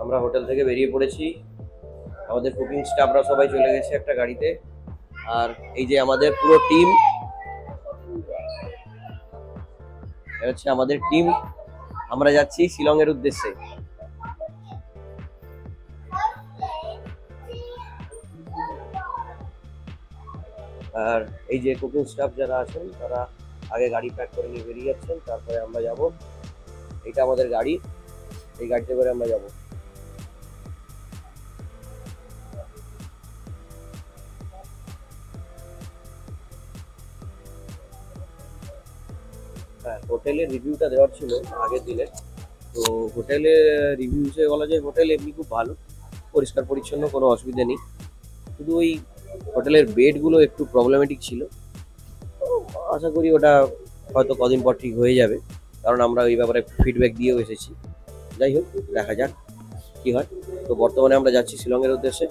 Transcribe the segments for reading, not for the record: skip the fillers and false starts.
আমরা হোটেল থেকে বেরিয়ে পড়েছি। আমাদের কুকিং স্টাফরা সবাই চলে গেছে একটা গাড়িতে। আর এই যে আমাদের পুরো টিম, এটা হচ্ছে আমাদের টিম। আমরা যাচ্ছি শিলং এর উদ্দেশ্যে। আর এই যে কুকিং স্টাফ যারা আছেন তারা আগে গাড়ি প্যাক করে নিয়ে বেরিয়ে যাচ্ছেন, তারপরে আমরা যাব। এটা আমাদের গাড়ি, এই গাড়িতে করে আমরা যাব। হ্যাঁ, হোটেলের রিভিউটা দেওয়ার ছিল আগের দিনে। তো হোটেলের রিভিউ হিসেবে বলা যায় হোটেল এমনি খুব ভালো, পরিষ্কার পরিচ্ছন্ন, কোনো অসুবিধা নেই। শুধু ওই হোটেলের বেডগুলো একটু প্রবলেমেটিক ছিল। তো আশা করি ওটা হয়তো কদিন পর ঠিক হয়ে যাবে, কারণ আমরা ওই ব্যাপারে ফিডব্যাক দিয়েও এসেছি। যাই হোক, দেখা যাক কি হয়। তো বর্তমানে আমরা যাচ্ছি শিলংয়ের উদ্দেশ্যে।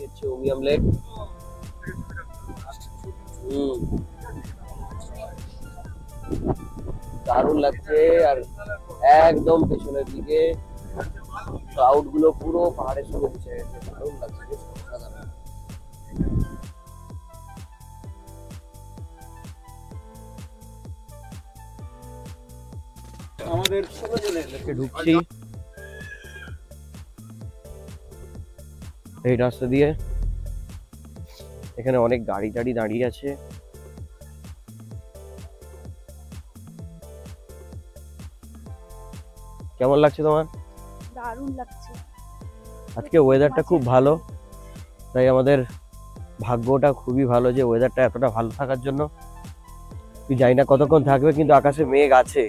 এই হচ্ছে উমিয়াম লেক। দারুণ লাগছে। আর একদম পেছনের দিকে ক্লাউড গুলো পুরো পাহাড়ের সঙ্গে মিশে গেছে, দারুণ লাগছে, বেশ অসাধারণ। আমাদের ঢুকছি এই রাস্তা দিয়ে। এখানে অনেক গাড়ি টাড়ি দাঁড়িয়ে আছে। কেমন লাগছে তোমার? দারুণ লাগছে। আজকে ওয়েদারটা খুব ভালো, তাই আমাদের ভাগ্যটা খুবই ভালো যে ওয়েদারটা এতটা ভালো থাকার জন্য। তুই জানি না কতক্ষণ থাকবে, কিন্তু আকাশে মেঘ আছে।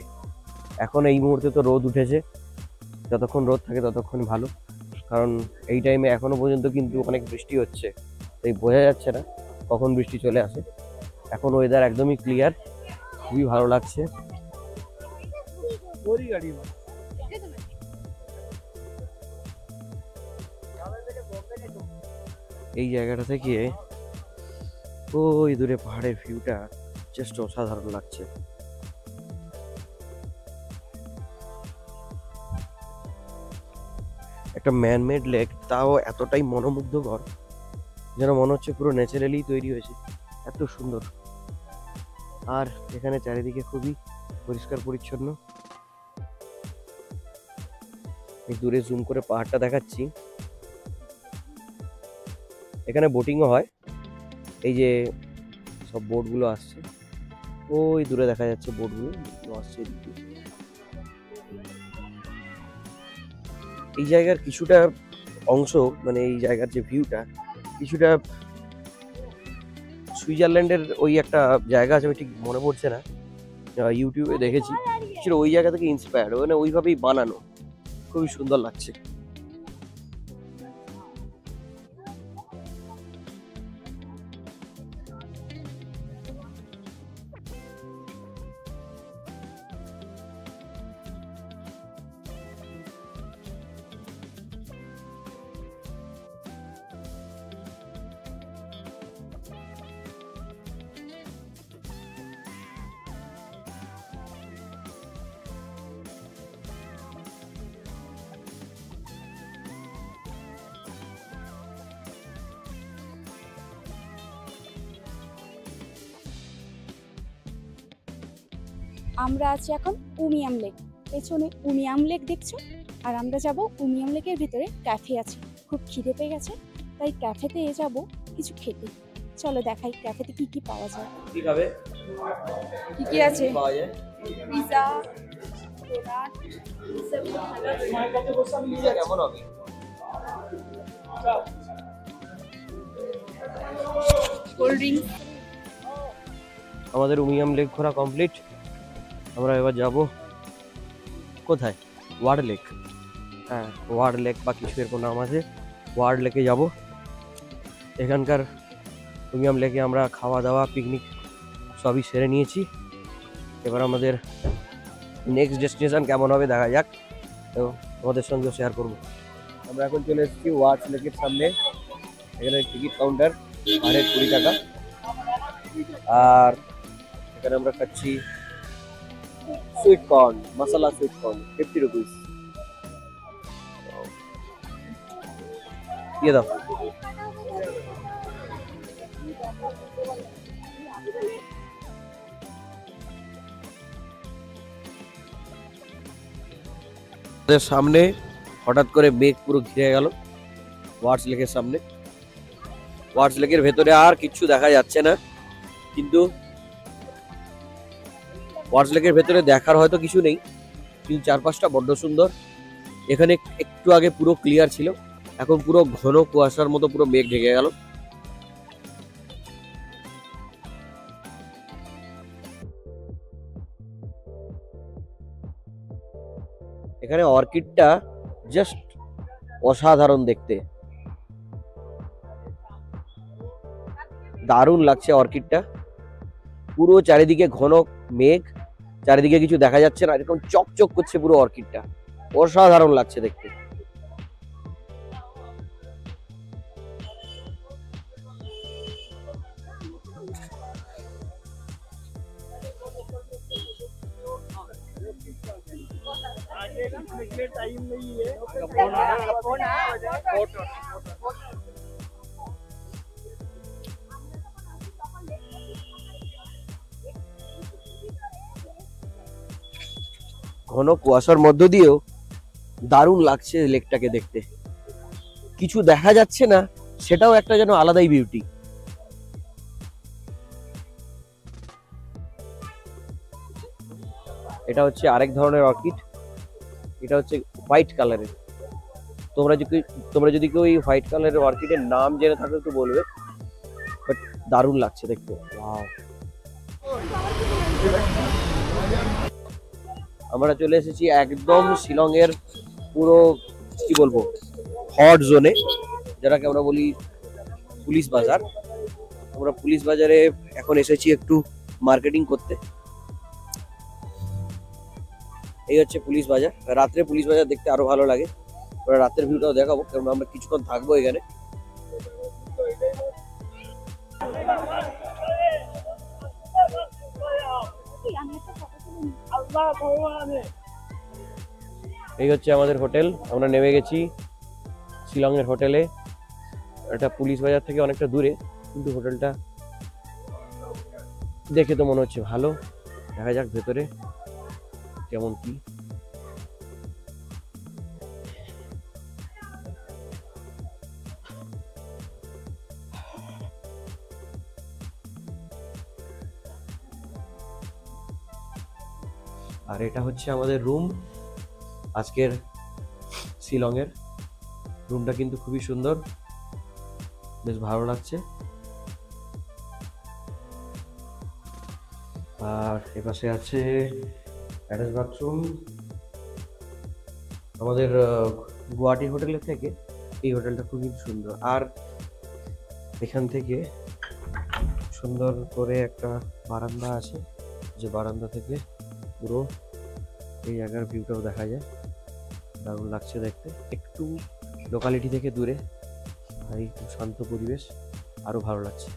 এখন এই মুহূর্তে তো রোদ উঠেছে, যতক্ষণ রোদ থাকে ততক্ষণ ভালো, কারণ এই টাইমে এখনো পর্যন্ত কিন্তু অনেক বৃষ্টি হচ্ছে, তাই বোঝা যাচ্ছে না কখন বৃষ্টি চলে আসে। এখন ওয়েদার একদমই ক্লিয়ার, খুবই ভালো লাগছে। এই জায়গাটা থেকে ওই দূরে পাহাড়ের ভিউটা জাস্ট অসাধারণ লাগছে। একটা ম্যানমেড লেক, তাও এতটাই মনোমুগ্ধকর যেন মনে হচ্ছে পুরো ন্যাচারালি তৈরি হয়েছে, এত সুন্দর। আর এখানে চারিদিকে খুবই পরিষ্কার পরিচ্ছন্ন। এই দূরে জুম করে পাহাড়টা দেখাচ্ছি। এখানে বোটিংও হয়, এই যে সব বোটগুলো আসছে, ওই দূরে দেখা যাচ্ছে বোটগুলো আসছে। এই জায়গার কিছুটা অংশ, মানে এই জায়গার যে ভিউটা, কিছুটা সুইজারল্যান্ডের ওই একটা জায়গা আছে, আমি ঠিক মনে পড়ছে না, ইউটিউবে দেখেছি, ছিল ওই জায়গা থেকে ইন্সপায়ার্ড, মানে ওইভাবেই বানানো, খুবই সুন্দর লাগছে। আমরা আছি এখন উমিয়াম লেক। পেছনে উমিয়াম লেক দেখছো, আর আমরা যাব উমিয়াম লেকের ভিতরে ক্যাফে আছে। খুব খিদে পেয়ে গেছে, তাই ক্যাফেতে যাব কিছু খেতে। চলো দেখাই ক্যাফেতে কি কি পাওয়া যায়। কি খাবে? কি কি আছে? পাওয়া যায় পিজা, ডোনাট, পিজা কেমন হবে? Cold drink. আমাদের উমিয়াম লেক ঘোরা কমপ্লিট। আমরা এবার যাব কোথায়? Water lake. হ্যাঁ, ওয়ার্ড লেক বা কিছু এরকম নাম আছে। ওয়ার্ড লেকে যাব। এখানকার উমিয়াম লেকে আমরা খাওয়া দাওয়া পিকনিক সবই সেরে নিয়েছি। এবার আমাদের নেক্সট ডেস্টিনেশন কেমন হবে দেখা যাক, তো তোমাদের সঙ্গে শেয়ার করবো। আমরা এখন চলে এসেছি ওয়ার্ড লেকের সামনে। এখানে টিকিট কাউন্টার, পার 20 টাকা। আর এখানে আমরা খাচ্ছি সুইট কর্ন, মশলা সুইট কর্ন, 50 রুপিস। দিয়ে দাও। সামনে হঠাৎ করে মেঘ পুরো ঘিরে গেল ওয়ার্ডস লেকের সামনে। ওয়ার্ডস লেকের ভেতরে আর কিছু দেখা যাচ্ছে না, কিন্তু ওয়ার্ডস লেকের ভেতরে দেখার হয়তো কিছু নেই, কিন্তু চারপাশটা বড্ড সুন্দর। এখানে একটু আগে পুরো ক্লিয়ার ছিল, এখন পুরো ঘন কুয়াশার মতো পুরো মেঘ ঢেকে গেল। এখানে অর্কিডটা জাস্ট অসাধারণ দেখতে, দারুণ লাগছে অর্কিডটা। পুরো চারিদিকে ঘন মেঘ, চারিদিকে কিছু দেখা যাচ্ছে না, এরকম চকচক করছে পুরো অর্কিডটা, অসাধারণ লাগছে দেখতে। ঘন কুয়াশার মধ্য দিয়েও দারুণ লাগছে লেকটাকে দেখতে, কিছু দেখা যাচ্ছে না, সেটাও একটা যেন আলাদাই বিউটি। এটা হচ্ছে আরেক ধরনের অর্কিড, এটা হচ্ছে হোয়াইট কালারের। তোমরা যদি কেউ এই হোয়াইট কালারের অর্কিডের নাম জেনে থাকো একটু বলবে, বাট দারুণ লাগছে দেখতে। ওয়াও। আমরা চলে এসেছি একদম শিলং এর পুরো কি বলবো হট জোনে, যেটাকে আমরা বলি পুলিশ বাজার। আমরা পুলিশ বাজারে এখন এসেছি একটু মার্কেটিং করতে। এই হচ্ছে পুলিশ বাজার। রাত্রে পুলিশ বাজার দেখতে আরো ভালো লাগে, রাতের ভিউটাও দেখাবো, কারণ আমরা কিছুক্ষণ থাকবো এখানে। এই হচ্ছে আমাদের হোটেল, আমরা নেমে গেছি শিলং এর হোটেলে। এটা পুলিশ বাজার থেকে অনেকটা দূরে, কিন্তু হোটেলটা দেখে তো মনে হচ্ছে ভালো। দেখা যাক ভেতরে কেমন কি। আর এটা হচ্ছে আমাদের রুম আজকের শিলং এর। রুমটা কিন্তু খুবই সুন্দর, বেশ ভালো লাগছে। আর এপাশে আছে অ্যাটাচ বাথরুম। আমাদের গুয়াহাটি হোটেলের থেকে এই হোটেলটা খুবই সুন্দর। আর এখান থেকে সুন্দর করে একটা বারান্দা আছে, যে বারান্দা থেকে পুরো এই জায়গার ভিউটাও দেখা যায়, দারুণ লাগছে দেখতে। একটু লোকালিটি থেকে দূরে, তাই শান্ত পরিবেশ, আরো ভালো লাগছে।